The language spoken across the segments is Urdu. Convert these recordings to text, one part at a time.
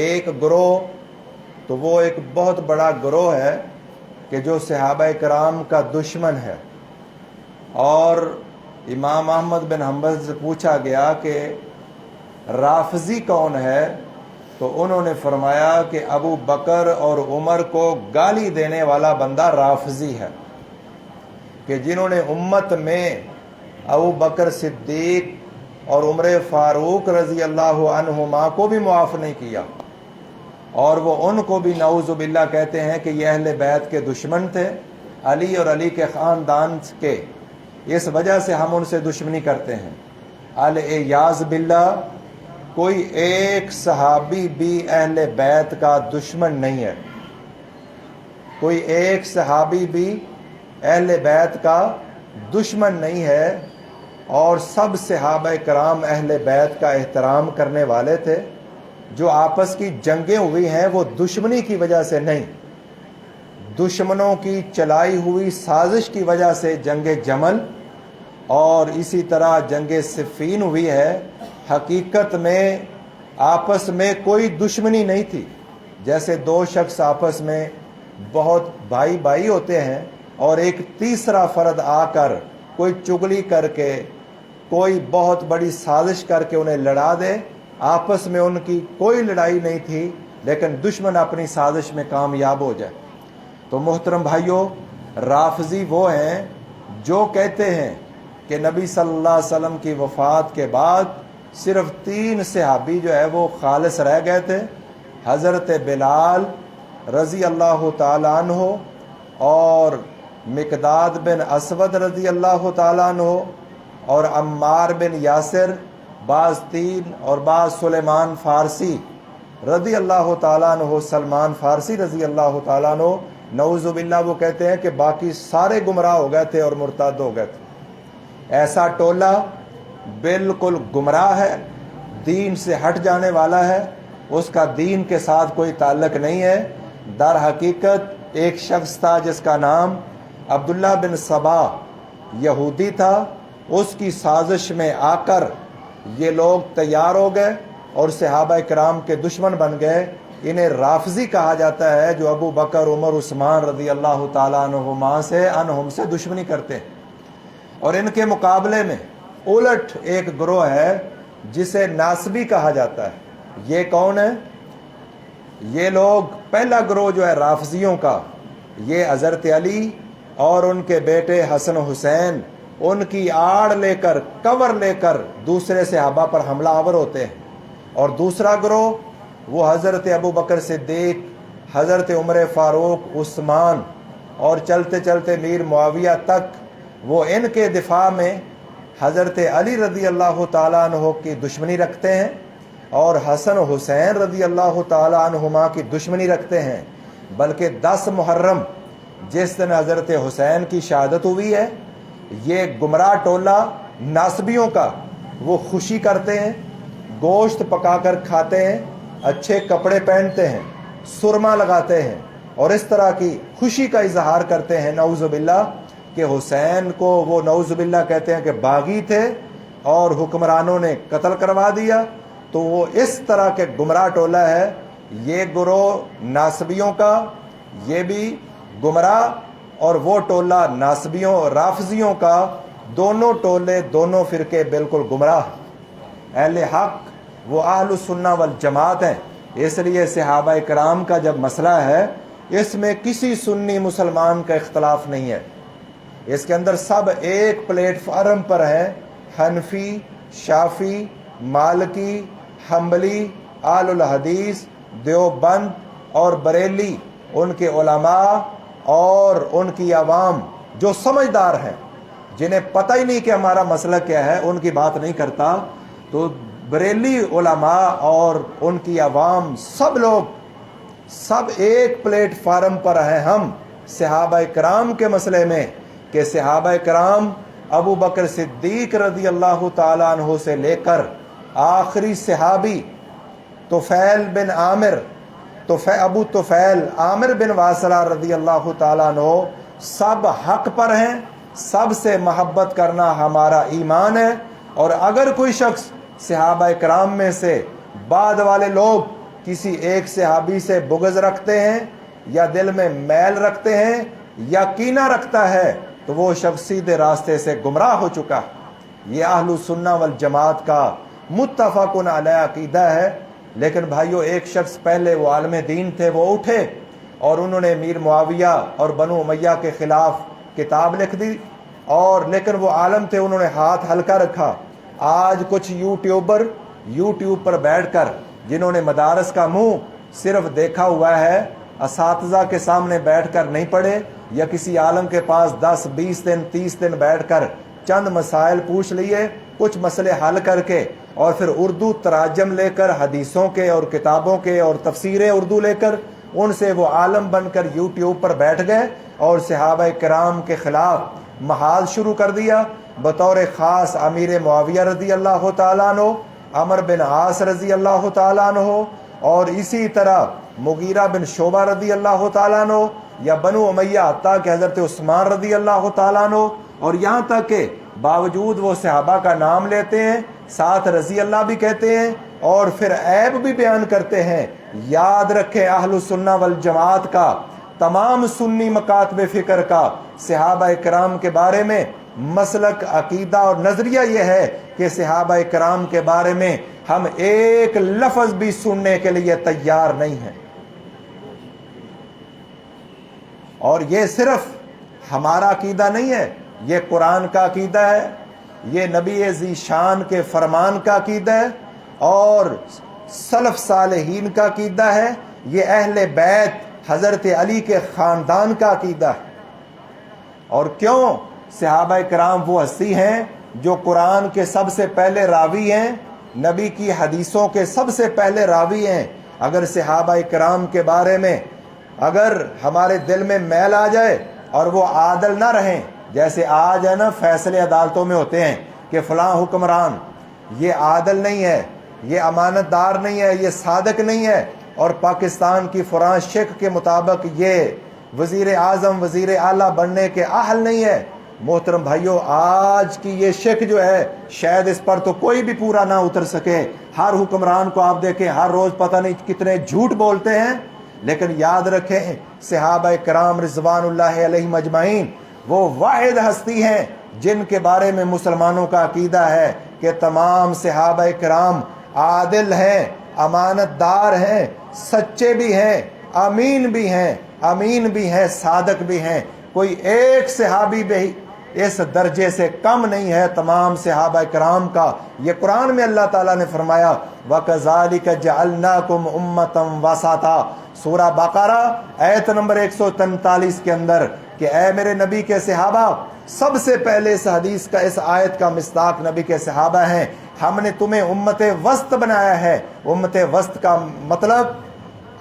ایک گروہ تو وہ ایک بہت بڑا گروہ ہے کہ جو صحابہ کرام کا دشمن ہے، اور امام احمد بن حنبل سے پوچھا گیا کہ رافضی کون ہے، تو انہوں نے فرمایا کہ ابو بکر اور عمر کو گالی دینے والا بندہ رافضی ہے، کہ جنہوں نے امت میں ابو بکر صدیق اور عمر فاروق رضی اللہ عنہما کو بھی معاف نہیں کیا، اور وہ ان کو بھی نعوذ باللہ کہتے ہیں کہ یہ اہل بیت کے دشمن تھے، علی اور علی کے خاندان کے، اس وجہ سے ہم ان سے دشمنی کرتے ہیں۔ الیاذ باللہ، کوئی ایک صحابی بھی اہل بیت کا دشمن نہیں ہے، کوئی ایک صحابی بھی اہل بیت کا دشمن نہیں ہے، اور سب صحابہ کرام اہل بیت کا احترام کرنے والے تھے۔ جو آپس کی جنگیں ہوئی ہیں وہ دشمنی کی وجہ سے نہیں، دشمنوں کی چلائی ہوئی سازش کی وجہ سے جنگ جمل اور اسی طرح جنگ صفین ہوئی ہے۔ حقیقت میں آپس میں کوئی دشمنی نہیں تھی، جیسے دو شخص آپس میں بہت بھائی بھائی ہوتے ہیں اور ایک تیسرا فرد آ کر کوئی چگلی کر کے، کوئی بہت بڑی سازش کر کے انہیں لڑا دے۔ آپس میں ان کی کوئی لڑائی نہیں تھی، لیکن دشمن اپنی سازش میں کامیاب ہو جائے۔ تو محترم بھائیوں، رافضی وہ ہیں جو کہتے ہیں کہ نبی صلی اللہ علیہ وسلم کی وفات کے بعد صرف 3 صحابی جو ہے وہ خالص رہ گئے تھے، حضرت بلال رضی اللہ تعالیٰ عنہ اور مقداد بن اسود رضی اللہ تعالیٰ عنہ اور عمار بن یاسر، بعض 3 اور بعض سلیمان فارسی رضی اللہ تعالیٰ عنہ، سلمان فارسی رضی اللہ تعالیٰ عنہ۔ نعوذ باللہ وہ کہتے ہیں کہ باقی سارے گمراہ ہو گئے تھے اور مرتد ہو گئے تھے۔ ایسا ٹولہ بالکل گمراہ ہے، دین سے ہٹ جانے والا ہے، اس کا دین کے ساتھ کوئی تعلق نہیں ہے۔ در حقیقت ایک شخص تھا جس کا نام عبداللہ بن سبا یہودی تھا، اس کی سازش میں آ کر یہ لوگ تیار ہو گئے اور صحابہ کرام کے دشمن بن گئے۔ انہیں رافضی کہا جاتا ہے، جو ابو بکر، عمر، عثمان رضی اللہ تعالیٰ عنہما عنہم سے دشمنی کرتے ہیں۔ اور ان کے مقابلے میں الٹ ایک گروہ ہے جسے ناصبی کہا جاتا ہے۔ یہ کون ہے؟ یہ لوگ، پہلا گروہ جو ہے رافضیوں کا، یہ حضرت علی اور ان کے بیٹے حسن حسین ان کی آڑ لے کر، کور لے کر دوسرے صحابہ پر حملہ آور ہوتے ہیں۔ اور دوسرا گروہ وہ حضرت ابو بکر صدیق، حضرت عمر فاروق، عثمان اور چلتے چلتے میر معاویہ تک، وہ ان کے دفاع میں حضرت علی رضی اللہ تعالیٰ عنہ کی دشمنی رکھتے ہیں اور حسن حسین رضی اللہ تعالیٰ عنہما کی دشمنی رکھتے ہیں۔ بلکہ 10 محرم جس دن حضرت حسین کی شہادت ہوئی ہے، یہ گمراہ ٹولہ ناصبیوں کا، وہ خوشی کرتے ہیں، گوشت پکا کر کھاتے ہیں، اچھے کپڑے پہنتے ہیں، سرما لگاتے ہیں اور اس طرح کی خوشی کا اظہار کرتے ہیں، نعوذ باللہ، کہ حسین کو وہ نعوذ باللہ کہتے ہیں کہ باغی تھے اور حکمرانوں نے قتل کروا دیا۔ تو وہ اس طرح کے گمراہ ٹولہ ہے۔ یہ گروہ ناصبیوں کا، یہ بھی گمراہ، اور وہ ٹولہ ناصبیوں رافضیوں کا، دونوں ٹولے، دونوں فرقے بالکل گمراہ۔ اہل حق وہ اہل السنہ والجماعت ہیں۔ اس لیے صحابہ کرام کا جب مسئلہ ہے، اس میں کسی سنی مسلمان کا اختلاف نہیں ہے، اس کے اندر سب ایک پلیٹ فارم پر ہیں۔ حنفی، شافی، مالکی، حنبلی، اہل الحدیث، دیوبند اور بریلی، ان کے علماء اور ان کی عوام جو سمجھدار ہیں، جنہیں پتہ ہی نہیں کہ ہمارا مسئلہ کیا ہے، ان کی بات نہیں کرتا۔ تو بریلی علماء اور ان کی عوام، سب لوگ، سب ایک پلیٹ فارم پر ہیں ہم صحابہ کرام کے مسئلے میں، کہ صحابہ کرام ابو بکر صدیق رضی اللہ تعالیٰ عنہ سے لے کر آخری صحابی طفیل بن عامر، ابو طفیل عامر بن واصلہ رضی اللہ تعالیٰ عنہ، سب حق پر ہیں، سب سے محبت کرنا ہمارا ایمان ہے۔ اور اگر کوئی شخص صحابہ کرام میں سے بعد والے لوگ کسی ایک صحابی سے بغض رکھتے ہیں یا دل میں میل رکھتے ہیں یا کینہ رکھتا ہے تو وہ شخص سیدھے راستے سے گمراہ ہو چکا. یہ اہل السنہ والجماعت کا متفق علیہ عقیدہ ہے. لیکن بھائیو، ایک شخص پہلے وہ عالم دین تھے، وہ اٹھے اور انہوں نے امیر معاویہ اور بنو امیہ کے خلاف کتاب لکھ دی، اور لیکن وہ عالم تھے، انہوں نے ہاتھ ہلکا رکھا. آج کچھ یوٹیوب پر بیٹھ کر جنہوں نے مدارس کا منہ صرف دیکھا ہوا ہے، اساتذہ کے سامنے بیٹھ کر نہیں پڑھے، یا کسی عالم کے پاس 10 20 دن 30 دن بیٹھ کر چند مسائل پوچھ لیے، کچھ مسئلے حل کر کے، اور پھر اردو تراجم لے کر حدیثوں کے اور کتابوں کے اور تفسیریں اردو لے کر ان سے وہ عالم بن کر یوٹیوب پر بیٹھ گئے اور صحابہ کرام کے خلاف محاذ شروع کر دیا. بطور خاص امیر معاویہ رضی اللہ تعالیٰ عنہ، عمر بن عاص رضی اللہ تعالیٰ عنہ، اور اسی طرح مغیرہ بن شعبہ رضی اللہ تعالیٰ عنہ، یا بنو امیہ حتیٰ کہ حضرت عثمان رضی اللہ تعالیٰ عنہ، اور یہاں تک کہ باوجود وہ صحابہ کا نام لیتے ہیں، ساتھ رضی اللہ بھی کہتے ہیں اور پھر عیب بھی بیان کرتے ہیں. یاد رکھیں، اہل السنہ والجماعت کا، تمام سنی مکاتب فکر کا صحابہ کرام کے بارے میں مسلک، عقیدہ اور نظریہ یہ ہے کہ صحابہ کرام کے بارے میں ہم ایک لفظ بھی سننے کے لیے تیار نہیں ہیں. اور یہ صرف ہمارا عقیدہ نہیں ہے، یہ قرآن کا عقیدہ ہے، یہ نبی ذی شان کے فرمان کا عقیدہ ہے، اور سلف صالحین کا عقیدہ ہے، یہ اہل بیت حضرت علی کے خاندان کا عقیدہ ہے. اور کیوں؟ صحابہ کرام وہ ہستی ہیں جو قرآن کے سب سے پہلے راوی ہیں، نبی کی حدیثوں کے سب سے پہلے راوی ہیں. اگر صحابہ کرام کے بارے میں اگر ہمارے دل میں میل آ جائے اور وہ عادل نہ رہیں، جیسے آج ہے نا فیصلے عدالتوں میں ہوتے ہیں کہ فلاں حکمران یہ عادل نہیں ہے، یہ امانت دار نہیں ہے، یہ صادق نہیں ہے، اور پاکستان کی فلاں شیخ کے مطابق یہ وزیر اعظم، وزیر اعلیٰ بننے کے اہل نہیں ہے. محترم بھائیو، آج کی یہ شک جو ہے شاید اس پر تو کوئی بھی پورا نہ اتر سکے. ہر حکمران کو آپ دیکھیں، ہر روز پتہ نہیں کتنے جھوٹ بولتے ہیں. لیکن یاد رکھیں، صحابہ کرام رضوان اللہ علیہم اجمعین وہ واحد ہستی ہیں جن کے بارے میں مسلمانوں کا عقیدہ ہے کہ تمام صحابہ کرام عادل ہیں، امانت دار ہیں، سچے بھی ہیں، امین بھی ہیں، صادق بھی ہیں. کوئی ایک صحابی بھی اس درجے سے کم نہیں ہے تمام صحابہ کرام کا. یہ قرآن میں اللہ تعالیٰ نے فرمایا وَكَذَلِكَ جَعَلْنَاكُمْ أُمَّةً وَسَطًا، سورہ بقرہ آیت نمبر 143 کے اندر، کہ اے میرے نبی کے صحابہ، سب سے پہلے اس حدیث کا، اس آیت کا مصداق نبی کے صحابہ ہیں. ہم نے تمہیں امت وسط بنایا ہے. امت وسط کا مطلب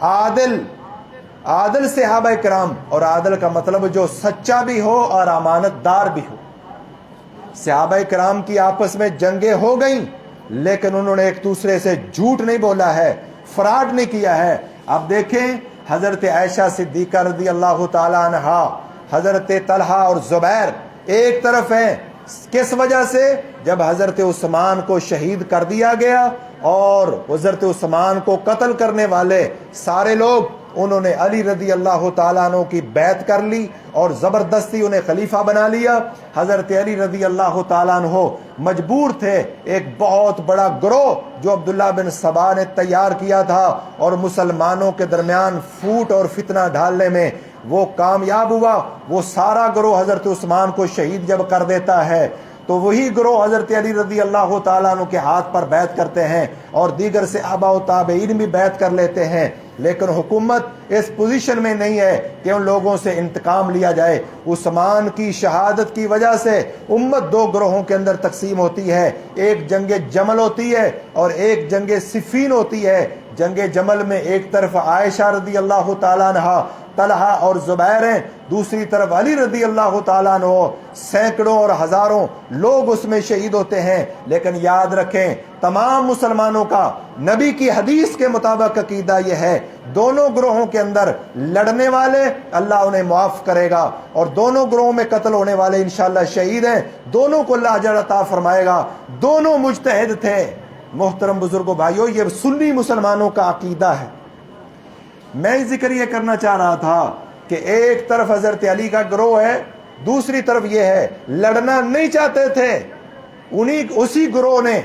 عادل صحابہ کرام، اور عادل کا مطلب جو سچا بھی ہو اور امانت دار بھی ہو. صحابہ کرام کی آپس میں جنگیں ہو گئیں، لیکن انہوں نے ایک دوسرے سے جھوٹ نہیں بولا ہے، فراڈ نہیں کیا ہے. اب دیکھیں، حضرت عائشہ صدیقہ رضی اللہ تعالی عنہا، حضرت طلحہ اور زبیر ایک طرف ہیں. کس وجہ سے؟ جب حضرت عثمان کو شہید کر دیا گیا اور حضرت عثمان کو قتل کرنے والے سارے لوگ، انہوں نے علی رضی اللہ تعالیٰ عنہ کی بیعت کر لی اور زبردستی انہیں خلیفہ بنا لیا. حضرت علی رضی اللہ تعالیٰ عنہ مجبور تھے ایک بہت بڑا گروہ جو عبداللہ بن سبا نے تیار کیا تھا اور مسلمانوں کے درمیان پھوٹ اور فتنہ ڈالنے میں وہ کامیاب ہوا. وہ سارا گروہ حضرت عثمان کو شہید جب کر دیتا ہے تو وہی گروہ حضرت علی رضی اللہ تعالیٰ عنہ کے ہاتھ پر بیعت کرتے ہیں اور دیگر صحابہ و تابعین بھی بیعت کر لیتے ہیں. لیکن حکومت اس پوزیشن میں نہیں ہے کہ ان لوگوں سے انتقام لیا جائے. عثمان کی شہادت کی وجہ سے امت دو گروہوں کے اندر تقسیم ہوتی ہے. ایک جنگ جمل ہوتی ہے اور ایک جنگ صفین ہوتی ہے. جنگ جمل میں ایک طرف عائشہ رضی اللہ تعالیٰ عنہا، طلحہ اور زبیر ہیں، دوسری طرف علی رضی اللہ تعالیٰ عنہ. سینکڑوں اور ہزاروں لوگ اس میں شہید ہوتے ہیں. لیکن یاد رکھیں، تمام مسلمانوں کا نبی کی حدیث کے مطابق عقیدہ یہ ہے، دونوں گروہوں کے اندر لڑنے والے اللہ انہیں معاف کرے گا، اور دونوں گروہوں میں قتل ہونے والے انشاءاللہ شہید ہیں، دونوں کو اللہ اجر عطا فرمائے گا. دونوں مجتہد تھے، محترم بزرگوں بھائیوں، یہ سنی مسلمانوں کا عقیدہ ہے۔ میں ذکر یہ کرنا چاہ رہا تھا کہ ایک طرف حضرت علی کا گروہ ہے، دوسری طرف یہ ہے لڑنا نہیں چاہتے تھے، اسی گروہ نے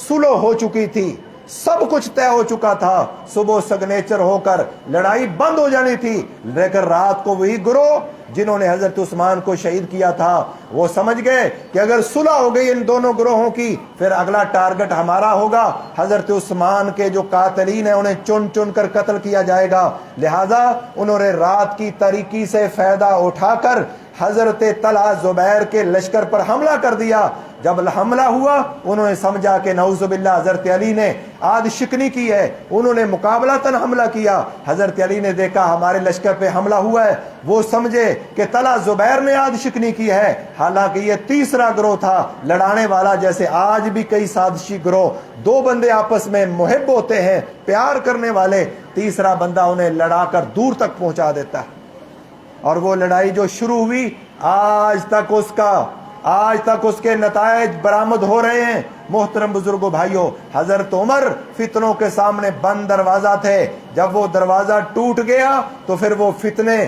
صلح ہو چکی تھی، سب کچھ طے ہو چکا تھا، صبح سگنیچر ہو کر لڑائی بند ہو جانی تھی، لیکن رات کو وہی گروہ جنہوں نے حضرت عثمان کو شہید کیا تھا وہ سمجھ گئے کہ اگر صلح ہو گئی ان دونوں گروہوں کی، پھر اگلا ٹارگٹ ہمارا ہوگا، حضرت عثمان کے جو قاتلین ہیں انہیں چن چن کر قتل کیا جائے گا۔ لہذا انہوں نے رات کی تاریکی سے فائدہ اٹھا کر حضرت طلحہ زبیر کے لشکر پر حملہ کر دیا۔ جب حملہ ہوا انہوں نے سمجھا کہ نعوذ باللہ حضرت علی نے آد شکنی کی ہے، انہوں نے مقابلتاً حملہ کیا۔ حضرت علی نے دیکھا ہمارے لشکر پہ حملہ ہوا ہے، وہ سمجھے کہ طلحہ زبیر نے آد شکنی کی ہے، حالانکہ یہ تیسرا گروہ تھا لڑانے والا۔ جیسے آج بھی کئی سازشی گروہ، دو بندے آپس میں محب ہوتے ہیں، پیار کرنے والے، تیسرا بندہ انہیں لڑا کر دور تک پہنچا دیتا ہے، اور وہ لڑائی جو شروع ہوئی آج تک اس کے نتائج برآمد ہو رہے ہیں۔ محترم بزرگوں بھائیوں، حضرت عمر فتنوں کے سامنے بند دروازہ تھے، جب وہ دروازہ ٹوٹ گیا تو پھر وہ فتنے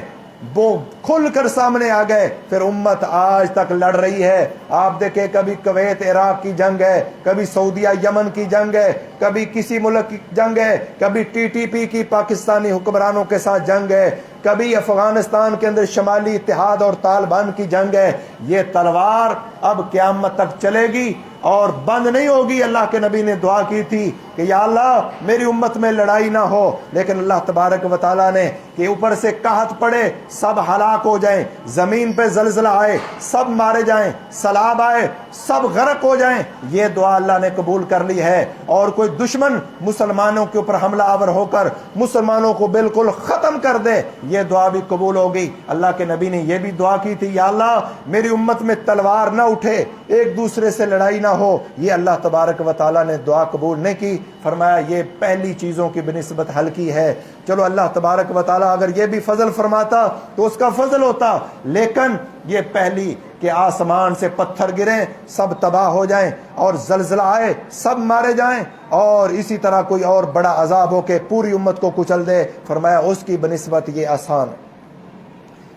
وہ کھل کر سامنے آ گئے۔ پھر امت آج تک لڑ رہی ہے۔ آپ دیکھیں، کبھی کویت عراق کی جنگ ہے، کبھی سعودیہ یمن کی جنگ ہے، کبھی کسی ملک کی جنگ ہے، کبھی ٹی ٹی پی کی پاکستانی حکمرانوں کے ساتھ جنگ ہے، کبھی افغانستان کے اندر شمالی اتحاد اور طالبان کی جنگ ہے۔ یہ تلوار اب قیامت تک چلے گی اور بند نہیں ہوگی۔ اللہ کے نبی نے دعا کی تھی کہ یا اللہ میری امت میں لڑائی نہ ہو، لیکن اللہ تبارک و تعالیٰ نے کہ اوپر سے قحط پڑے، سب ہلاک ہو جائیں، زمین پہ زلزلہ آئے، سب مارے جائیں، سیلاب آئے، سب غرق ہو جائیں، یہ دعا اللہ نے قبول کر لی ہے۔ اور کوئی دشمن مسلمانوں کے اوپر حملہ آور ہو کر مسلمانوں کو بالکل ختم کر دے، یہ دعا بھی قبول ہوگی۔ اللہ کے نبی نے یہ بھی دعا کی تھی، یا اللہ میری امت میں تلوار نہ اٹھے، ایک دوسرے سے لڑائی نہ ہو۔ یہ اللہ تبارک و تعالیٰ نے دعا قبول نہیں کی، فرمایا یہ پہلی چیزوں کی بنسبت ہلکی ہے۔ چلو اللہ تبارک و تعالیٰ اگر یہ بھی فضل فرماتا تو اس کا فضل ہوتا، لیکن یہ پہلی کہ آسمان سے پتھر گریں، سب تباہ ہو جائیں، اور زلزلہ آئے، سب مارے جائیں، اور اسی طرح کوئی اور بڑا عذاب ہو کہ پوری امت کو کچل دے، فرمایا اس کی بنسبت یہ آسان۔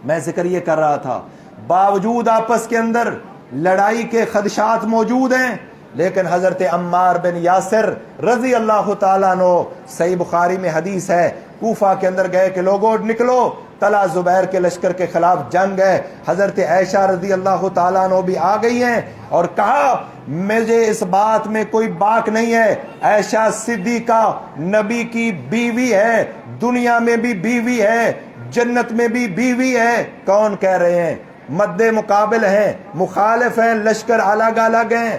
میں ذکر یہ کر رہا تھا، باوجود آپس کے اندر لڑائی کے خدشات موجود ہیں، لیکن حضرت عمار بن یاسر رضی اللہ تعالیٰ عنہ، صحیح بخاری میں حدیث ہے، کوفہ کے اندر گئے کہ لوگوں نکلو، طلحہ زبیر کے لشکر کے خلاف جنگ ہے۔ حضرت عائشہ رضی اللہ تعالیٰ عنہ بھی آ گئی ہیں اور کہا مجھے اس بات میں کوئی باک نہیں ہے، عائشہ صدیقہ نبی کی بیوی ہے، دنیا میں بھی بیوی ہے، جنت میں بھی بیوی ہے۔ کون کہہ رہے ہیں؟ مد مقابل ہیں، مخالف ہیں، لشکر الگ الگ ہیں،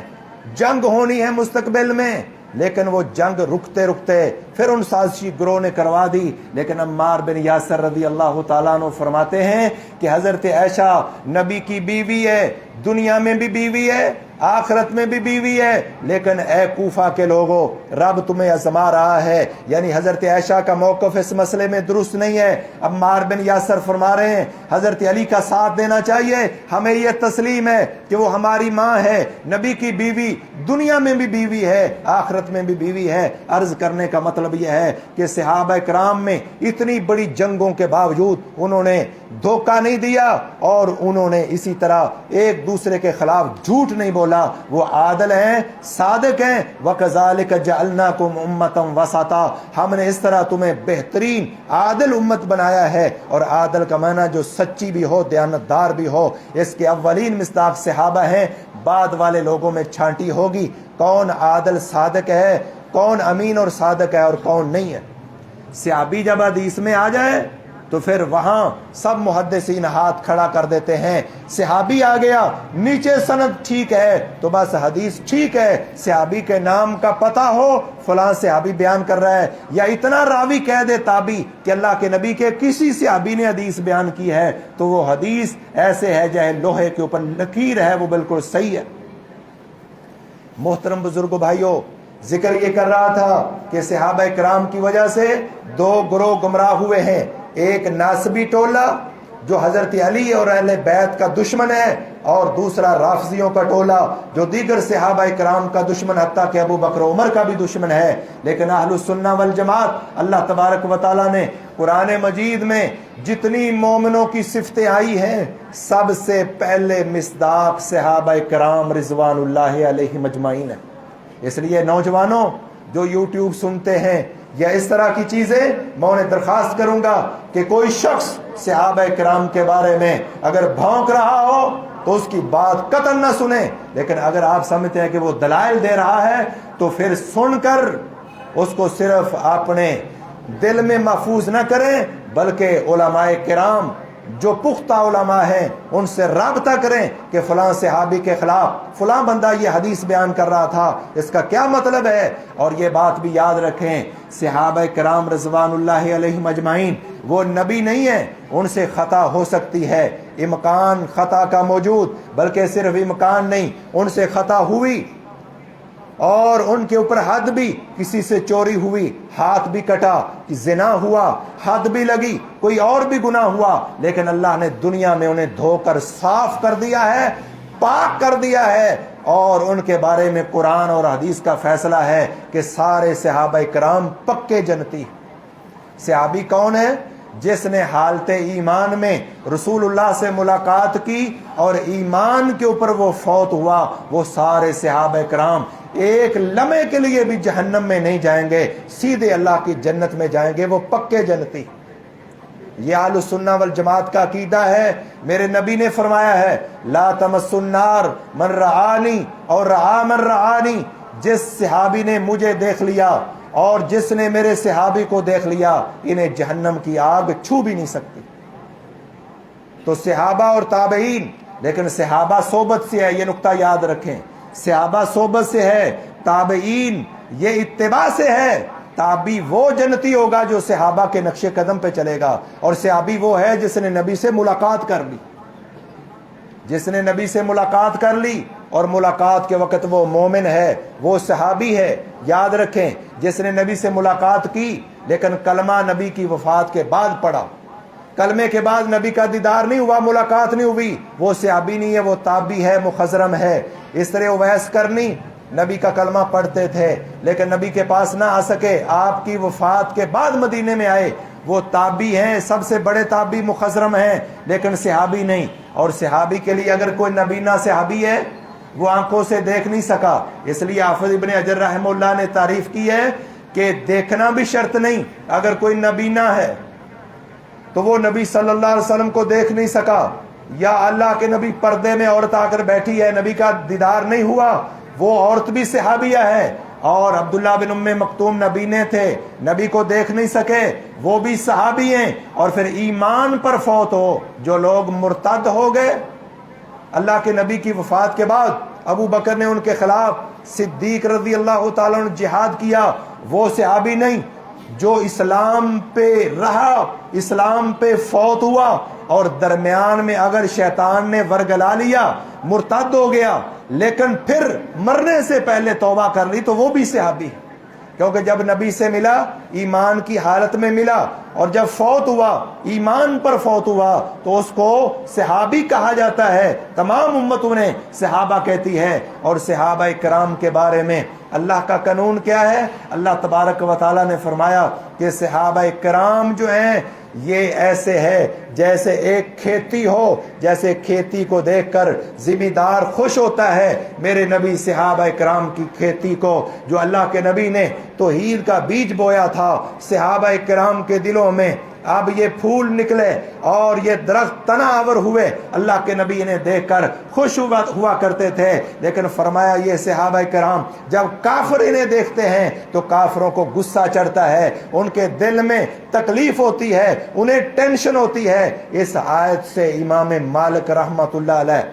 جنگ ہونی ہے مستقبل میں، لیکن وہ جنگ رکتے رکتے پھر ان سازشی گروہ نے کروا دی۔ لیکن عمار بن یاسر رضی اللہ تعالیٰ عنہ فرماتے ہیں کہ حضرت عائشہ نبی کی بیوی ہے، دنیا میں بھی بیوی ہے، آخرت میں بھی بیوی ہے، لیکن اے کوفہ کے لوگوں رب تمہیں آزما رہا ہے۔ یعنی حضرت عائشہ کا موقف اس مسئلے میں درست نہیں ہے۔ عمار بن یاسر فرما رہے ہیں حضرت علی کا ساتھ دینا چاہیے، ہمیں یہ تسلیم ہے کہ وہ ہماری ماں ہے، نبی کی بیوی، دنیا میں بھی بیوی ہے، آخرت میں بھی بیوی ہے۔ عرض کرنے کا مطلب یہ ہے کہ صحابہ کرام میں اتنی بڑی جنگوں کے باوجود انہوں نے دھوکہ نہیں دیا، اور انہوں نے اسی طرح ایک دوسرے کے خلاف جھوٹ نہیں بولا، وہ عادل ہیں، صادق ہیں۔ وَكَذَلِكَ جَعَلْنَاكُمْ أُمَّةً وَسَطًا، ہم نے اس طرح تمہیں بہترین عادل امت بنایا ہے۔ اور عادل کا معنی جو سچی بھی ہو، دیانتدار بھی ہو۔ اس کے اولین مصداق صحابہ ہیں، بعد والے لوگوں میں چھانٹی ہوگی کون عادل صادق ہے، کون امین اور صادق ہے اور کون نہیں ہے۔ صحابی جب حدیث میں آ جائے تو پھر وہاں سب محدثین ہاتھ کھڑا کر دیتے ہیں۔ صحابی آ گیا، نیچے سند ٹھیک ہے تو بس حدیث ٹھیک ہے، صحابی کے نام کا پتہ ہو فلاں صحابی بیان کر رہا ہے، یا اتنا راوی کہہ دے تابعی کہ اللہ کے نبی کے کسی صحابی نے حدیث بیان کی ہے، تو وہ حدیث ایسے ہے جیسے لوہے کے اوپر لکیر ہے، وہ بالکل صحیح ہے۔ محترم بزرگوں بھائیوں، ذکر یہ کر رہا تھا کہ صحابہ کرام کی وجہ سے دو گروہ گمراہ ہوئے ہیں، ایک ناسبی ٹولہ جو حضرت علی اور اہل بیت کا دشمن ہے، اور دوسرا رافضیوں کا ٹولہ جو دیگر صحابہ کرام کا دشمن حتیٰ کہ ابو بکر عمر کا بھی دشمن ہے. لیکن اہل السنہ والجماعت اللہ تبارک و تعالیٰ نے قرآن مجید میں جتنی مومنوں کی صفتیں آئی ہیں سب سے پہلے مصداق صحابہ کرام رضوان اللہ علیہم اجمعین ہے. اس لیے نوجوانوں جو یوٹیوب سنتے ہیں یا اس طرح کی چیزیں، میں انہیں درخواست کروں گا کہ کوئی شخص صحابہ کرام کے بارے میں اگر بھونک رہا ہو تو اس کی بات قطعاً نہ سنیں. لیکن اگر آپ سمجھتے ہیں کہ وہ دلائل دے رہا ہے تو پھر سن کر اس کو صرف اپنے دل میں محفوظ نہ کریں، بلکہ علماء کرام جو پختہ علماء ہیں ان سے رابطہ کریں کہ فلاں صحابی کے خلاف فلاں بندہ یہ حدیث بیان کر رہا تھا، اس کا کیا مطلب ہے. اور یہ بات بھی یاد رکھیں، صحابہ کرام رضوان اللہ علیہم اجمعین وہ نبی نہیں ہیں، ان سے خطا ہو سکتی ہے، امکان خطا کا موجود، بلکہ صرف امکان نہیں، ان سے خطا ہوئی اور ان کے اوپر حد بھی، کسی سے چوری ہوئی، ہاتھ بھی کٹا، زنا ہوا، حد بھی لگی، کوئی اور بھی گناہ ہوا، لیکن اللہ نے دنیا میں انہیں دھو کر صاف کر دیا ہے، پاک کر دیا ہے. اور ان کے بارے میں قرآن اور حدیث کا فیصلہ ہے کہ سارے صحابہ کرام پکے جنتی. صحابی کون ہے؟ جس نے حالت ایمان میں رسول اللہ سے ملاقات کی اور ایمان کے اوپر وہ فوت ہوا، وہ سارے صحابہ کرام ایک لمحے کے لیے بھی جہنم میں نہیں جائیں گے، سیدھے اللہ کی جنت میں جائیں گے، وہ پکے جنتی. یہ اہل السنہ والجماعت کا عقیدہ ہے. میرے نبی نے فرمایا ہے لا تمس النار من رعانی اور رعا من رعانی، جس صحابی نے مجھے دیکھ لیا اور جس نے میرے صحابی کو دیکھ لیا انہیں جہنم کی آگ چھو بھی نہیں سکتی. تو صحابہ اور تابعین، لیکن صحابہ صحبت سے ہے، یہ نقطہ یاد رکھیں، صحابہ صحبت سے ہے، تابعین یہ اتباع سے ہے. تابعی وہ جنتی ہوگا جو صحابہ کے نقش قدم پہ چلے گا، اور صحابی وہ ہے جس نے نبی سے ملاقات کر لی، جس نے نبی سے ملاقات کر لی اور ملاقات کے وقت وہ مومن ہے، وہ صحابی ہے. یاد رکھیں، جس نے نبی سے ملاقات کی لیکن کلمہ نبی کی وفات کے بعد پڑھا، کلمے کے بعد نبی کا دیدار نہیں ہوا، ملاقات نہیں ہوئی، وہ صحابی نہیں ہے، وہ تابعی ہے، مخضرم ہے. اس طرح اویس کرنی نبی کا کلمہ پڑھتے تھے لیکن نبی کے پاس نہ آ سکے، آپ کی وفات کے بعد مدینے میں آئے، وہ تابعی ہیں، سب سے بڑے تابعی مخضرم ہیں، لیکن صحابی نہیں. اور صحابی کے لیے اگر کوئی نبینہ صحابی ہے وہ آنکھوں سے دیکھ نہیں سکا، اس لیے حافظ ابن حجر رحمہ اللہ نے تعریف کی ہے کہ دیکھنا بھی شرط نہیں. اگر کوئی نبینہ ہے تو وہ نبی صلی اللہ علیہ وسلم کو دیکھ نہیں سکا، یا اللہ کے نبی پردے میں عورت آ کر بیٹھی ہے، نبی کا دیدار نہیں ہوا، وہ عورت بھی صحابیہ ہے. اور عبداللہ بن ام مکتوم نبینے تھے، نبی کو دیکھ نہیں سکے، وہ بھی صحابی ہیں. اور پھر ایمان پر فوت ہو، جو لوگ مرتد ہو گئے اللہ کے نبی کی وفات کے بعد، ابو بکر نے ان کے خلاف، صدیق رضی اللہ تعالیٰ نے جہاد کیا، وہ صحابی نہیں. جو اسلام پہ رہا، اسلام پہ فوت ہوا اور درمیان میں اگر شیطان نے ورگلا لیا، مرتد ہو گیا، لیکن پھر مرنے سے پہلے توبہ کر لی، تو وہ بھی صحابی ہے. کیونکہ جب نبی سے ملا ایمان کی حالت میں ملا، اور جب فوت ہوا ایمان پر فوت ہوا تو اس کو صحابی کہا جاتا ہے. تمام امتوں نے صحابہ کہتی ہے. اور صحابہ کرام کے بارے میں اللہ کا قانون کیا ہے؟ اللہ تبارک و تعالیٰ نے فرمایا کہ صحابہ کرام جو ہیں یہ ایسے ہے جیسے ایک کھیتی ہو، جیسے کھیتی کو دیکھ کر زمیندار خوش ہوتا ہے. میرے نبی صحابہ کرام کی کھیتی کو، جو اللہ کے نبی نے توحید کا بیج بویا تھا صحابہ کرام کے دلوں میں، اب یہ پھول نکلے اور یہ درخت تناور ہوئے، اللہ کے نبی انہیں دیکھ کر خوش ہوا کرتے تھے. لیکن فرمایا یہ صحابہ کرام جب کافر انہیں دیکھتے ہیں تو کافروں کو غصہ چڑھتا ہے، ان کے دل میں تکلیف ہوتی ہے، انہیں ٹینشن ہوتی ہے. اس آیت سے امام مالک رحمت اللہ علیہ،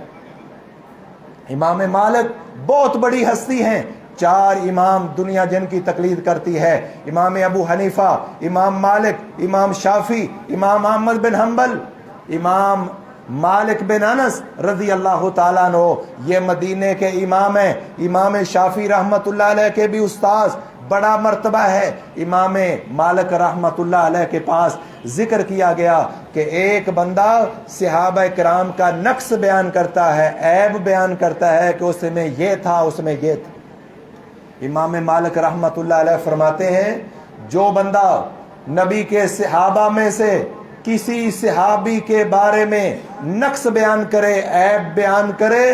امام مالک بہت بڑی ہستی ہیں، 4 امام دنیا جن کی تقلید کرتی ہے، امام ابو حنیفہ، امام مالک، امام شافعی، امام احمد بن حنبل، امام مالک بن انس رضی اللہ تعالیٰ عنہ، یہ مدینے کے امام ہیں. امام شافعی رحمت اللہ علیہ کے بھی استاذ بڑا مرتبہ ہے۔ امام مالک رحمت اللہ علیہ کے پاس ذکر کیا گیا کہ ایک بندہ صحابہ کرام کا نقص بیان کرتا ہے، عیب بیان کرتا ہے کہ اس میں یہ تھا، اس میں یہ تھا۔ امام مالک رحمت اللہ علیہ فرماتے ہیں جو بندہ نبی کے صحابہ میں سے کسی صحابی کے بارے میں نقص بیان کرے، عیب بیان کرے،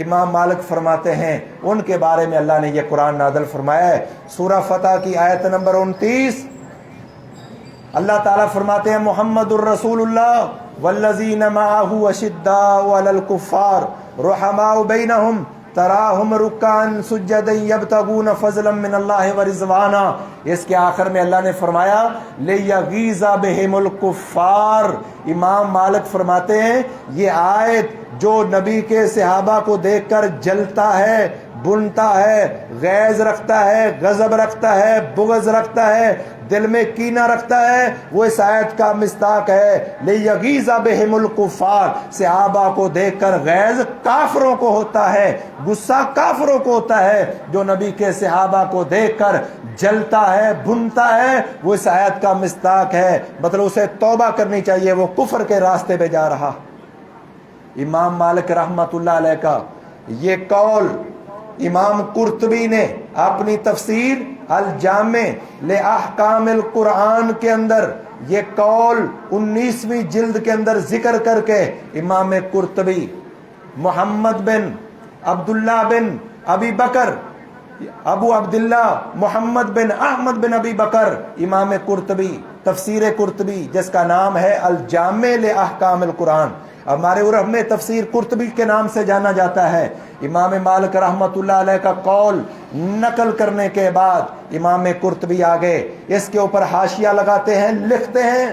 امام مالک فرماتے ہیں ان کے بارے میں اللہ نے یہ قرآن نازل فرمایا ہے۔ سورہ فتح کی آیت نمبر 29 اللہ تعالیٰ فرماتے ہیں محمد الرسول اللہ والذین معہ اشداء علی الکفار رحماء بینہم تراہم رکعا سجدا یبتغون فضلا من اللہ ورضوانا۔ اس کے آخر میں اللہ نے فرمایا لیغیظ بہم الکفار۔ امام مالک فرماتے ہیں یہ آیت جو نبی کے صحابہ کو دیکھ کر جلتا ہے، بنتا ہے، غیظ رکھتا ہے، غضب رکھتا ہے، بغض رکھتا ہے، دل میں کینہ رکھتا ہے، وہ اس آیت کا مصداق ہے لیغیظ بہم الکفار۔ صحابہ کو دیکھ کر غیظ کافروں کو ہوتا ہے، غصہ کافروں کو ہوتا ہے۔ جو نبی کے صحابہ کو دیکھ کر جلتا ہے، بھنتا ہے، وہ اس آیت کا مصداق ہے، مطلب اسے توبہ کرنی چاہیے، وہ کفر کے راستے پہ جا رہا۔ امام مالک رحمت اللہ علیہ کا یہ قول امام قرطبی نے اپنی تفسیر الجامع لأحکام القرآن کے اندر یہ قول 19ویں جلد کے اندر ذکر کر کے امام قرطبی محمد بن عبداللہ بن ابی بکر ابو عبداللہ محمد بن احمد بن ابی بکر امام قرطبی تفسیر قرطبی جس کا نام ہے الجامع لأحکام القرآن، ہمارے عرف میں تفسیر قرطبی کے نام سے جانا جاتا ہے۔ امام مالک رحمت اللہ علیہ کا قول نقل کرنے کے بعد امام قرطبی آگے اس کے اوپر حاشیہ لگاتے ہیں، لکھتے ہیں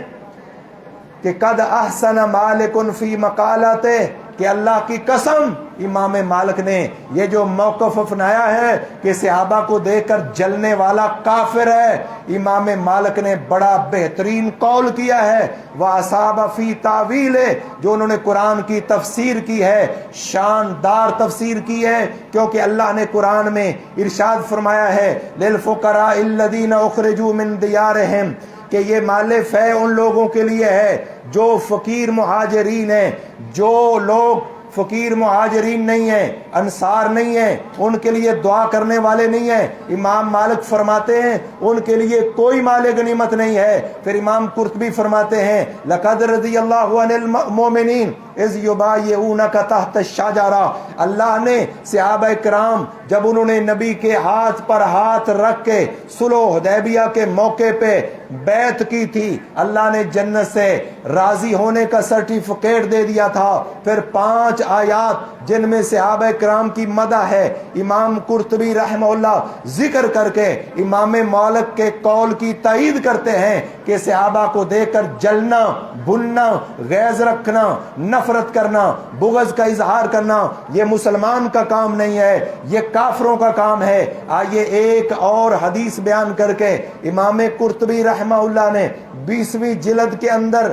کہ قد احسن مالک فی مقالتے، کہ اللہ کی قسم امام مالک نے یہ جو موقف اپنایا ہے کہ صحابہ کو دیکھ کر جلنے والا کافر ہے، امام مالک نے بڑا بہترین قول کیا ہے۔ وَأَصَابَ فِي تَعْوِيلِ، جو انہوں نے قرآن کی تفسیر کی ہے، شاندار تفسیر کی ہے، کیونکہ اللہ نے قرآن میں ارشاد فرمایا ہے لِلْفُقَرَاءِ الَّذِينَ أُخْرِجُوا مِن دِيَارِهِمْ، کہ یہ مال فے ان لوگوں کے لیے ہے جو فقیر مہاجرین ہیں، جو لوگ فقیر مہاجرین نہیں ہیں، انصار نہیں ہیں، ان کے لیے دعا کرنے والے نہیں ہیں۔ امام مالک فرماتے ہیں ان کے لیے کوئی مال غنیمت نہیں ہے۔ پھر امام قرطبی فرماتے ہیں لقد رضی اللہ عن المؤمنین اذ یبایعونک تحت الشجرہ، اللہ نے صحابہ کرام جب انہوں نے نبی کے ہاتھ پر ہاتھ رکھ کے صلح حدیبیہ کے موقع پہ بیعت کی تھی، اللہ نے جنت سے راضی ہونے کا سرٹیفکیٹ دے دیا تھا۔ پھر 5 آیات جن میں صحابہ کرام کی مدح ہے، امام قرطبی رحمہ اللہ ذکر کر کے امام مالک کے قول کی تائید کرتے ہیں کہ صحابہ کو دیکھ کر جلنا، بھننا، غیظ رکھنا، نفرت کرنا، بغض کا اظہار کرنا یہ مسلمان کا کام نہیں ہے، یہ کافروں کا کام ہے۔ آئیے ایک اور حدیث بیان کر کے امام قرطبی رحمہ اللہ نے 20ویں جلد کے اندر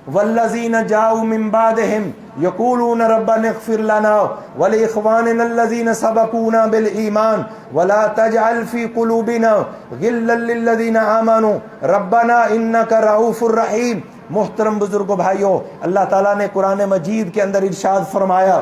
والذین جاؤوا من بعدہم یقولون ربنا اغفر لنا ولاخواننا الذین سبقونا بالایمان ولا تجعل فی قلوبنا غلا للذین آمنوا ربنا انک رؤوف رحیم۔ محترم بزرگوں بھائیوں، اللہ تعالیٰ نے قرآن مجید کے اندر ارشاد فرمایا،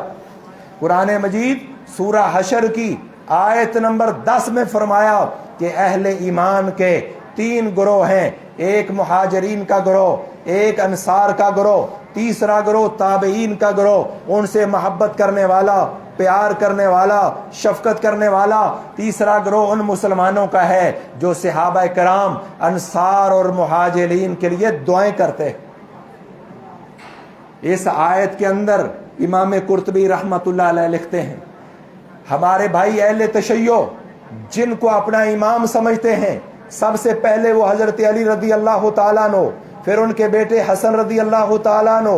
قرآن مجید سورہ حشر کی آیت نمبر 10 میں فرمایا کہ اہل ایمان کے 3 گروہ ہیں، ایک مہاجرین کا گروہ، ایک انصار کا گروہ، تیسرا گروہ تابعین کا گروہ، ان سے محبت کرنے والا، پیار کرنے والا، شفقت کرنے والا۔ تیسرا گروہ ان مسلمانوں کا ہے جو صحابہ کرام، انصار اور مہاجرین کے لیے دعائیں کرتے۔ اس آیت کے اندر امام قرطبی رحمت اللہ علیہ لکھتے ہیں ہمارے بھائی اہل تشیع جن کو اپنا امام سمجھتے ہیں، سب سے پہلے وہ حضرت علی رضی اللہ تعالیٰ عنہ، پھر ان کے بیٹے حسن رضی اللہ تعالیٰ عنہ،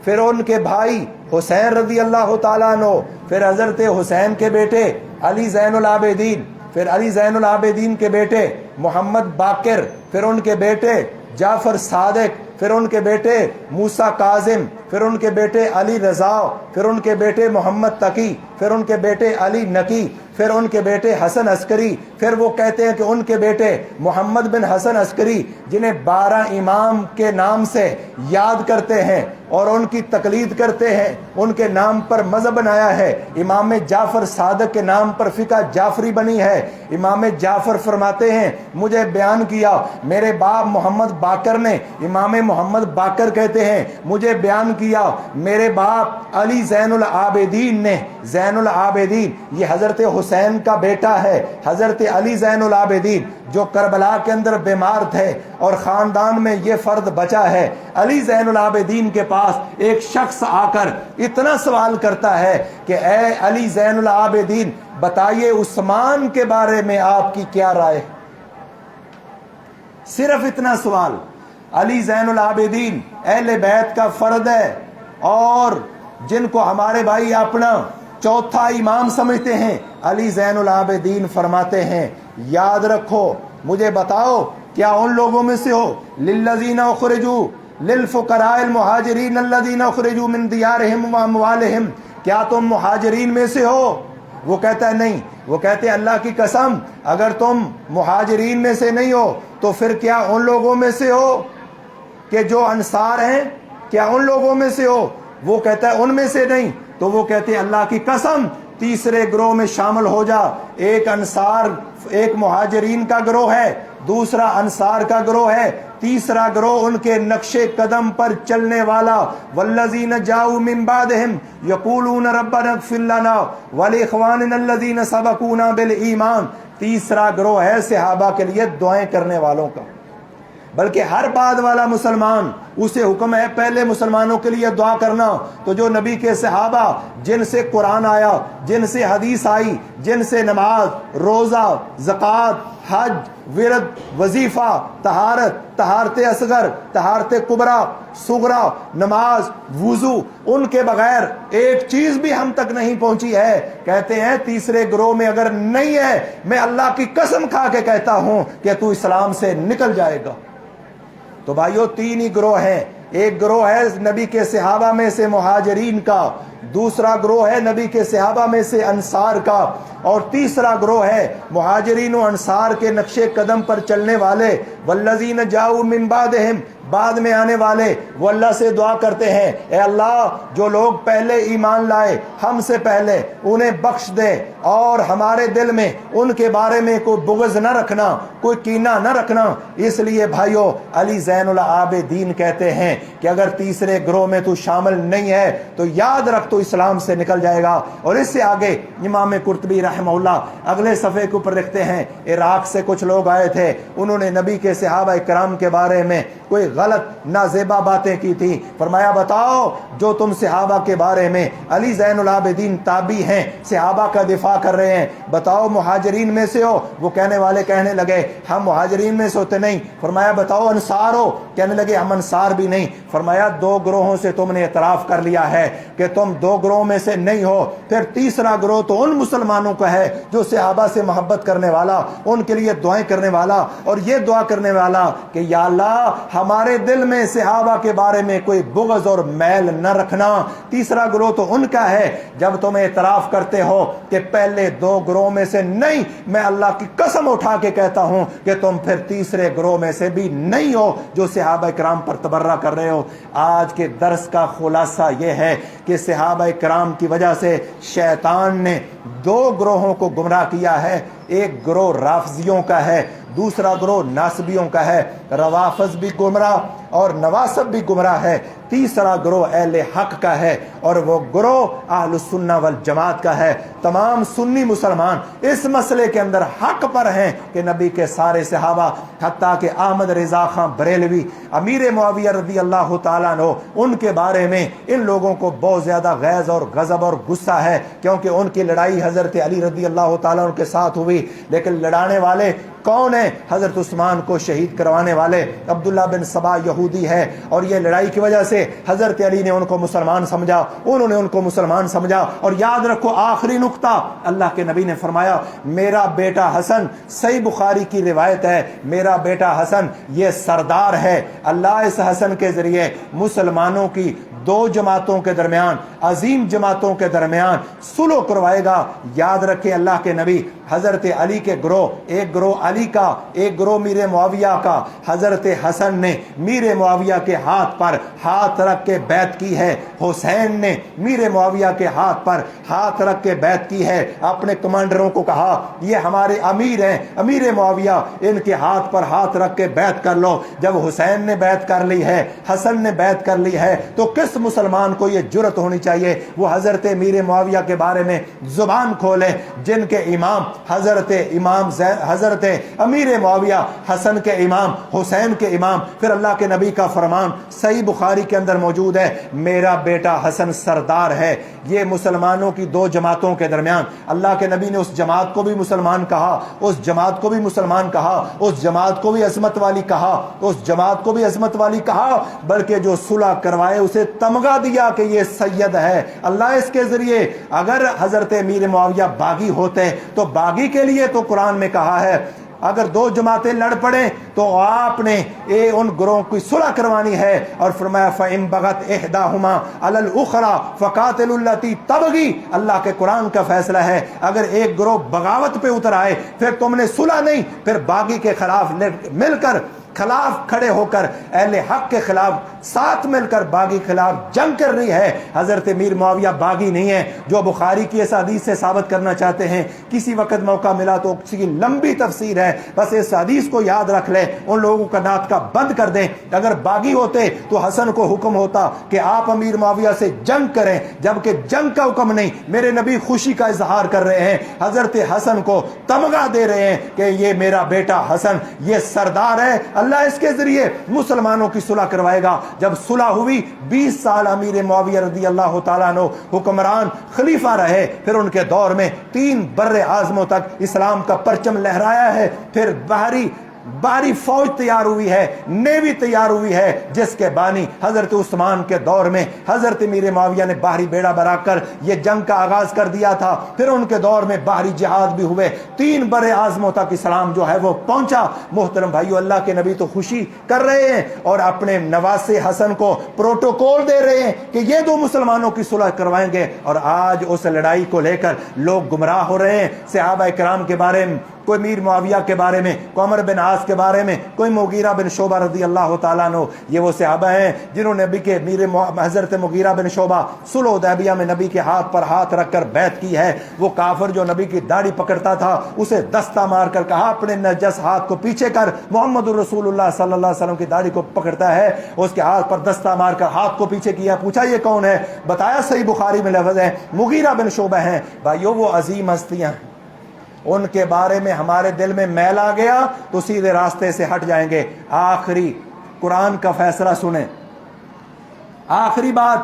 پھر ان کے بھائی حسین رضی اللہ تعالیٰ عنہ، پھر حضرت حسین کے بیٹے علی زین العابدین، پھر علی زین العابدین کے بیٹے محمد باقر، پھر ان کے بیٹے جعفر صادق، پھر ان کے بیٹے موسیٰ کاظم، پھر ان کے بیٹے علی رضا، پھر ان کے بیٹے محمد تقی، پھر ان کے بیٹے علی نقی، پھر ان کے بیٹے حسن عسکری، پھر وہ کہتے ہیں کہ ان کے بیٹے محمد بن حسن عسکری جنہیں 12 امام کے نام سے یاد کرتے ہیں اور ان کی تقلید کرتے ہیں، ان کے نام پر مذہب بنایا ہے۔ امام جعفر صادق کے نام پر فقہ جعفری بنی ہے۔ امام جعفر فرماتے ہیں مجھے بیان کیا میرے باپ محمد باقر نے، امام محمد باقر کہتے ہیں مجھے بیان کیا میرے باپ علی زین العابدین نے۔ زین العابدین یہ حضرت حسین کا بیٹا ہے، حضرت علی زین العابدین جو کربلا کے اندر بیمار تھے اور خاندان میں یہ فرد بچا ہے۔ علی زین العابدین کے پاس ایک شخص آ کر اتنا سوال کرتا ہے کہ اے علی زین العابدین بتائیے عثمان کے بارے میں آپ کی کیا رائے؟ صرف اتنا سوال۔ علی زین العابدین اہل بیت کا فرد ہے اور جن کو ہمارے بھائی اپنا چوتھا امام سمجھتے ہیں۔ علی زین العابدین فرماتے ہیں یاد رکھو، مجھے بتاؤ کیا ان لوگوں میں سے ہو للذین اخرجوا للفقراء المہاجرین الذین اخرجوا من دیارہم واموالہم، کیا تم مہاجرین میں سے ہو؟ وہ کہتا ہے نہیں۔ وہ کہتے ہیں اللہ کی قسم اگر تم مہاجرین میں سے نہیں ہو تو پھر کیا ان لوگوں میں سے ہو کہ جو انصار ہیں؟ کیا ان لوگوں میں سے ہو؟ وہ کہتا ہے ان میں سے نہیں۔ تو وہ کہتے ہیں اللہ کی قسم تیسرے گروہ میں شامل ہو جا۔ ایک انصار، ایک مہاجرین کا گروہ ہے، دوسرا انصار کا گروہ ہے، تیسرا گروہ ان کے نقش قدم پر چلنے والا والذین جاؤوا من بعدہم یقولون ربنا اغفر لنا ولاخواننا الذین سبقونا بالایمان۔ تیسرا گروہ ہے صحابہ کے لیے دعائیں کرنے والوں کا، بلکہ ہر بعد والا مسلمان اسے حکم ہے پہلے مسلمانوں کے لیے دعا کرنا۔ تو جو نبی کے صحابہ جن سے قرآن آیا، جن سے حدیث آئی، جن سے نماز، روزہ، زکوٰۃ، حج، ورد، وظیفہ، طہارت اصغر، طہارت کبریٰ، صغریٰ، نماز، وضو، ان کے بغیر ایک چیز بھی ہم تک نہیں پہنچی ہے۔ کہتے ہیں تیسرے گروہ میں اگر نہیں ہے میں اللہ کی قسم کھا کے کہتا ہوں کہ تو اسلام سے نکل جائے گا۔ تو بھائیو 3 ہی گروہ ہیں۔ ایک گروہ ہے نبی کے صحابہ میں سے مہاجرین کا، دوسرا گروہ ہے نبی کے صحابہ میں سے انصار کا، اور تیسرا گروہ ہے مہاجرین و انصار کے نقش قدم پر چلنے والے والذین جاؤوا من بعدہم، بعد میں آنے والے۔ وہ اللہ سے دعا کرتے ہیں اے اللہ جو لوگ پہلے ایمان لائے ہم سے پہلے انہیں بخش دے اور ہمارے دل میں ان کے بارے میں کوئی بغض نہ رکھنا، کوئی کینہ نہ رکھنا۔ اس لیے بھائیو علی زین العابدین کہتے ہیں کہ اگر تیسرے گروہ میں تو شامل نہیں ہے تو یاد رکھ تو اسلام سے نکل جائے گا۔ اور اس سے آگے امام قرطبی رحمہ اللہ اگلے صفحے کے اوپر لکھتے ہیں عراق سے کچھ لوگ آئے تھے، انہوں نے نبی کے صحابہ کرام کے بارے میں کوئی غلط نازیبا باتیں کی تھی۔ فرمایا بتاؤ جو تم صحابہ کے بارے میں، علی زین العابدین تابعی ہیں صحابہ کا دفاع کر رہے ہیں، بتاؤ مہاجرین میں سے ہو؟ وہ کہنے والے کہنے لگے ہم مہاجرین میں سے ہوتے نہیں۔ فرمایا بتاؤ انصار ہو؟ کہنے لگے ہم انصار بھی نہیں۔ فرمایا 2 گروہوں سے تم نے اعتراف کر لیا ہے کہ تم 2 گروہوں میں سے نہیں ہو، پھر تیسرا گروہ تو ان مسلمانوں کا ہے جو صحابہ سے محبت کرنے والا، ان کے لیے دعائیں کرنے والا اور یہ دعا کرنے والا کہ یا اللہ ہمارے دل میں صحابہ کے بارے میں کوئی بغض اور میل نہ رکھنا۔ تیسرا گروہ تو ان کا ہے جب تم اعتراف کرتے ہو کہ پہلے 2 گروہ میں سے نہیں، میں اللہ کی قسم اٹھا کے کہتا ہوں کہ تم پھر تیسرے گروہ میں سے بھی نہیں ہو جو صحابہ کرام پر تبرہ کر رہے ہو۔ آج کے درس کا خلاصہ یہ ہے کہ صحابہ کرام کی وجہ سے شیطان نے 2 گروہوں کو گمراہ کیا ہے۔ ایک گروہ رافضیوں کا ہے، دوسرا گروہ ناصبیوں کا ہے۔ روافض بھی گمراہ اور نواصب بھی گمراہ ہے۔ تیسرا گروہ اہل حق کا ہے اور وہ گروہ اہل السنہ والجماعت کا ہے۔ تمام سنی مسلمان اس مسئلے کے اندر حق پر ہیں کہ نبی کے سارے صحابہ، حتیٰ کہ احمد رضا خان بریلوی، امیر معاویہ رضی اللہ تعالیٰ عنہ، ان کے بارے میں ان لوگوں کو بہت زیادہ غیظ اور غضب اور غصہ ہے کیونکہ ان کی لڑائی حضرت علی رضی اللہ تعالیٰ عنہ کے ساتھ ہوئی، لیکن لڑانے والے کون ہیں؟ حضرت عثمان کو شہید کروانے والے عبداللہ بن سبا یہودی ہے، اور یہ لڑائی کی وجہ سے حضرت علی نے ان کو مسلمان سمجھا، انہوں نے ان کو مسلمان سمجھا۔ اور یاد رکھو آخری نقطہ، اللہ کے نبی نے فرمایا میرا بیٹا حسن، صحیح بخاری کی روایت ہے، میرا بیٹا حسن یہ سردار ہے، اللہ اس حسن کے ذریعے مسلمانوں کی دو جماعتوں کے درمیان, عظیم جماعتوں کے درمیان صلح کروائے گا. یاد رکھیں اللہ کے نبی حضرت علی کے گروہ, ایک گروہ علی کا, ایک گروہ میر معاویہ کا. حضرت حسن نے میر معاویہ کے ہاتھ پر ہاتھ رکھ کے بیعت کی ہے, حسین نے میر معاویہ کے ہاتھ پر ہاتھ رکھ کے بیعت کی ہے. اپنے کمانڈروں کو کہا یہ ہمارے امیر ہیں, امیر معاویہ, ان کے ہاتھ پر ہاتھ رکھ کے بیعت کر لو. جب حسین نے بیعت کر لی ہے, حسن نے بیعت کر لی ہے, تو کس مسلمان کو یہ جرأت ہونی چاہیے وہ حضرت میر معاویہ کے بارے میں زبان کھولے, جن کے امام حضرت امیر معاویہ, حسن کے امام, حسین کے امام. پھر اللہ کے نبی کا فرمان صحیح بخاری کے اندر موجود ہے, میرا بیٹا حسن سردار ہے. یہ مسلمانوں کی دو جماعتوں کے درمیان اللہ کے نبی نے اس جماعت کو بھی مسلمان کہا, اس جماعت کو بھی مسلمان کہا, اس جماعت کو بھی عظمت والی کہا, اس جماعت کو بھی عظمت والی کہا, بلکہ جو صلح کروائے اسے تمغہ دیا کہ یہ سید ہے. اللہ اس کے ذریعے, اگر حضرت امیر معاویہ باغی ہوتے تو باغی کے لیے تو قرآن میں کہا ہے اگر دو جماعتیں لڑ پڑیں تو آپ نے ان گروہوں کی صلح کروانی ہے, اور فرمایا فَإِن بَغَتْ إِحْدَاهُمَا عَلَى الْأُخْرَى فَقَاتِلُوا الَّتِي تَبْغِي. اللہ کے قرآن کا فیصلہ ہے, اگر ایک گروہ بغاوت پہ اتر آئے پھر تم نے صلح نہیں, پھر باغی کے خلاف مل کر خلاف کھڑے ہو کر اہل حق کے خلاف ساتھ مل کر باغی خلاف جنگ کر رہی ہے. حضرت امیر معاویہ باغی نہیں ہے. جو بخاری کی اس حدیث سے ثابت کرنا چاہتے ہیں, کسی وقت موقع ملا تو اس کی لمبی تفسیر ہے, بس اس حدیث کو یاد رکھ لیں, ان لوگوں کا نعت کا بند کر دیں. اگر باغی ہوتے تو حسن کو حکم ہوتا کہ آپ امیر معاویہ سے جنگ کریں, جبکہ جنگ کا حکم نہیں, میرے نبی خوشی کا اظہار کر رہے ہیں, حضرت حسن کو تمغہ دے رہے ہیں کہ یہ میرا بیٹا حسن یہ سردار ہے. اللہ اس کے ذریعے مسلمانوں کی صلح کروائے گا. جب صلح ہوئی 20 سال امیر معاویہ رضی اللہ تعالیٰ عنہ حکمران خلیفہ رہے, پھر ان کے دور میں 3 بر اعظموں تک اسلام کا پرچم لہرایا ہے. پھر بحری فوج تیار ہوئی ہے, نیوی تیار ہوئی ہے, جس کے بانی حضرت عثمان کے دور میں حضرت امیر معاویہ نے بحری بیڑا برا کر یہ جنگ کا آغاز کر دیا تھا. پھر ان کے دور میں بحری جہاد بھی ہوئے, 3 بر اعظموں تک اسلام جو ہے وہ پہنچا. محترم بھائیو, اللہ کے نبی تو خوشی کر رہے ہیں اور اپنے نواسے حسن کو پروٹوکول دے رہے ہیں کہ یہ دو مسلمانوں کی صلح کروائیں گے, اور آج اس لڑائی کو لے کر لوگ گمراہ ہو رہے ہیں. صحابہ کرام کے بارے میں, کوئی میر معاویہ کے بارے میں, کوئی عمر بن عاص کے بارے میں, کوئی مغیرہ بن شعبہ رضی اللہ تعالیٰ عنہ, یہ وہ صحابہ ہیں جنہوں نے نبی کے حضرت مغیرہ بن شعبہ صلح حدیبیہ میں نبی کے ہاتھ پر ہاتھ رکھ کر بیعت کی ہے. وہ کافر جو نبی کی داڑھی پکڑتا تھا اسے دستہ مار کر کہا اپنے نجس ہاتھ کو پیچھے کر, محمد الرسول اللہ صلی اللہ علیہ وسلم کی داڑھی کو پکڑتا ہے, اس کے ہاتھ پر دستہ مار کر ہاتھ کو پیچھے کیا, پوچھا یہ کون ہے, بتایا صحیح بخاری میں لفظ ہے مغیرہ بن شعبہ ہیں. بھائیو وہ عظیم ہستیاں, ان کے بارے میں ہمارے دل میں میل آ گیا تو سیدھے راستے سے ہٹ جائیں گے. آخری قرآن کا فیصلہ سنیں, آخری بات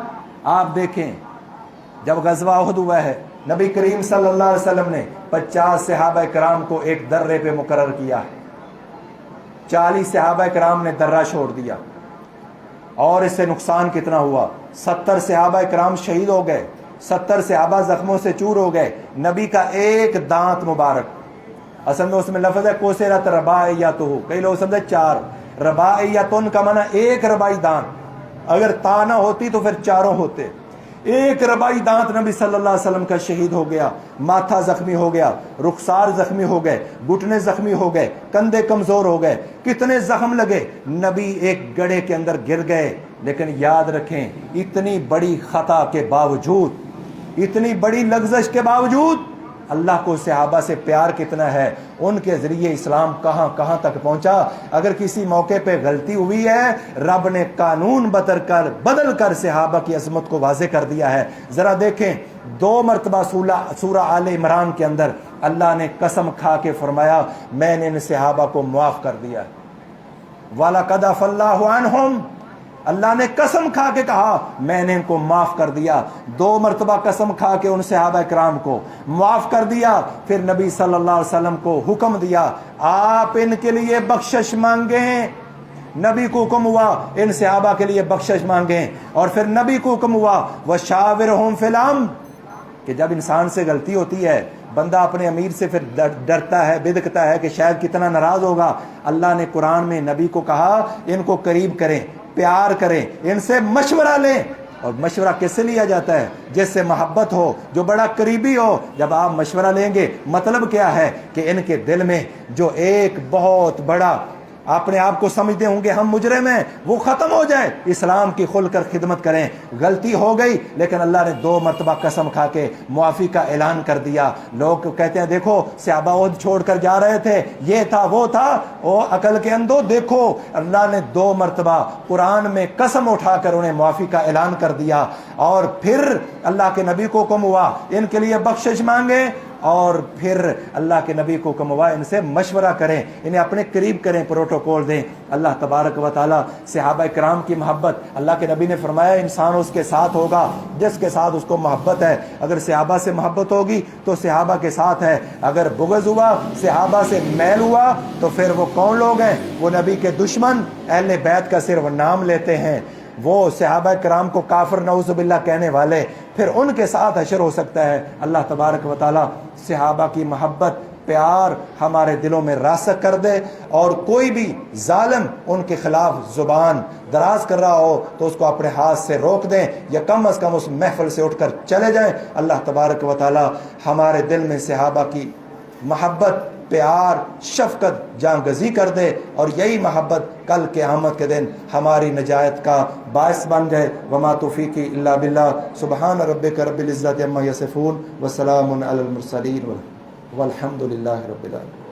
آپ دیکھیں, جب غزوہ احد ہوا ہے نبی کریم صلی اللہ علیہ وسلم نے 50 صحابہ کرام کو ایک درے پہ مقرر کیا. 40 صحابہ کرام نے درہ چھوڑ دیا, اور اس سے نقصان کتنا ہوا, 70 صحابہ کرام شہید ہو گئے, 70 صحابہ زخموں سے چور ہو گئے. نبی کا ایک دانت مبارک, اصل میں اس میں لفظ ہے کوسرت رباعیتہ, کئی لوگ سمجھے 4, رباعیتن کا معنی ایک ربائی دانت, اگر تا نہ ہوتی تو پھر 4 ہوتے. ایک ربائی دانت نبی صلی اللہ علیہ وسلم کا شہید ہو گیا. ماتھا زخمی ہو گیا, رخسار زخمی ہو گئے, گھٹنے زخمی ہو گئے, کندھے کمزور ہو گئے, کتنے زخم لگے. نبی ایک گڑھے کے اندر گر گئے. لیکن یاد رکھیں, اتنی بڑی خطا کے باوجود, اتنی بڑی لغزش کے باوجود اللہ کو صحابہ سے پیار کتنا ہے, ان کے ذریعے اسلام کہاں کہاں تک پہنچا. اگر کسی موقع پہ غلطی ہوئی ہے, رب نے قانون بدل کر صحابہ کی عظمت کو واضح کر دیا ہے. ذرا دیکھیں, 2 مرتبہ سورہ آل عمران کے اندر اللہ نے قسم کھا کے فرمایا میں نے ان صحابہ کو معاف کر دیا. وَلَقَدْ عَفَا اللَّهُ عَنْهُمْ, اللہ نے قسم کھا کے کہا میں نے ان کو معاف کر دیا. 2 مرتبہ قسم کھا کے ان صحابہ کرام کو معاف کر دیا. پھر نبی صلی اللہ علیہ وسلم کو حکم دیا آپ ان کے لیے بخشش مانگیں. نبی کو حکم ہوا ان صحابہ کے لیے بخشش مانگیں, اور پھر نبی کو حکم ہوا وَشَاوِرْهُمْ فِي الْأَمْرِ, کہ جب انسان سے غلطی ہوتی ہے بندہ اپنے امیر سے پھر ڈرتا ہے, بدکتا ہے کہ شاید کتنا ناراض ہوگا. اللہ نے قرآن میں نبی کو کہا ان کو قریب کریں, پیار کریں, ان سے مشورہ لیں. اور مشورہ کس سے لیا جاتا ہے؟ جس سے محبت ہو، جو بڑا قریبی ہو۔ جب آپ مشورہ لیں گے، مطلب کیا ہے کہ ان کے دل میں جو ایک بہت بڑا اپنے آپ کو سمجھتے ہوں گے ہم مجرم ہیں، وہ ختم ہو جائے، اسلام کی کھل کر خدمت کریں۔ غلطی ہو گئی، لیکن اللہ نے 2 مرتبہ قسم کھا کے معافی کا اعلان کر دیا۔ لوگ کہتے ہیں دیکھو صحابہ عہد چھوڑ کر جا رہے تھے، یہ تھا وہ تھا، او عقل کے اندھو، دیکھو اللہ نے 2 مرتبہ قرآن میں قسم اٹھا کر انہیں معافی کا اعلان کر دیا۔ اور پھر اللہ کے نبی کو حکم ہوا ان کے لیے بخشش مانگیں، اور پھر اللہ کے نبی کو حکم ہوا ان سے مشورہ کریں، انہیں اپنے قریب کریں، پروٹوکول دیں۔ اللہ تبارک و تعالی صحابہ کرام کی محبت، اللہ کے نبی نے فرمایا انسان اس کے ساتھ ہوگا جس کے ساتھ اس کو محبت ہے۔ اگر صحابہ سے محبت ہوگی تو صحابہ کے ساتھ ہے، اگر بغض ہوا، صحابہ سے میل ہوا، تو پھر وہ کون لوگ ہیں؟ وہ نبی کے دشمن، اہل بیت کا صرف نام لیتے ہیں، وہ صحابہ کرام کو کافر نعوذ باللہ کہنے والے، پھر ان کے ساتھ حشر ہو سکتا ہے۔ اللہ تبارک و تعالی صحابہ کی محبت، پیار ہمارے دلوں میں راسخ کر دے، اور کوئی بھی ظالم ان کے خلاف زبان دراز کر رہا ہو تو اس کو اپنے ہاتھ سے روک دیں، یا کم از کم اس محفل سے اٹھ کر چلے جائیں۔ اللہ تبارک و تعالی ہمارے دل میں صحابہ کی محبت، پیار، شفقت جانگزی کر دے، اور یہی محبت کل قیامت کے دن ہماری نجات کا باعث بن جائے۔ وما توفیقی الا باللہ، سبحان ربک رب العزت عما یصفون، وسلام علی المرسلین، والحمد للہ رب العالمین۔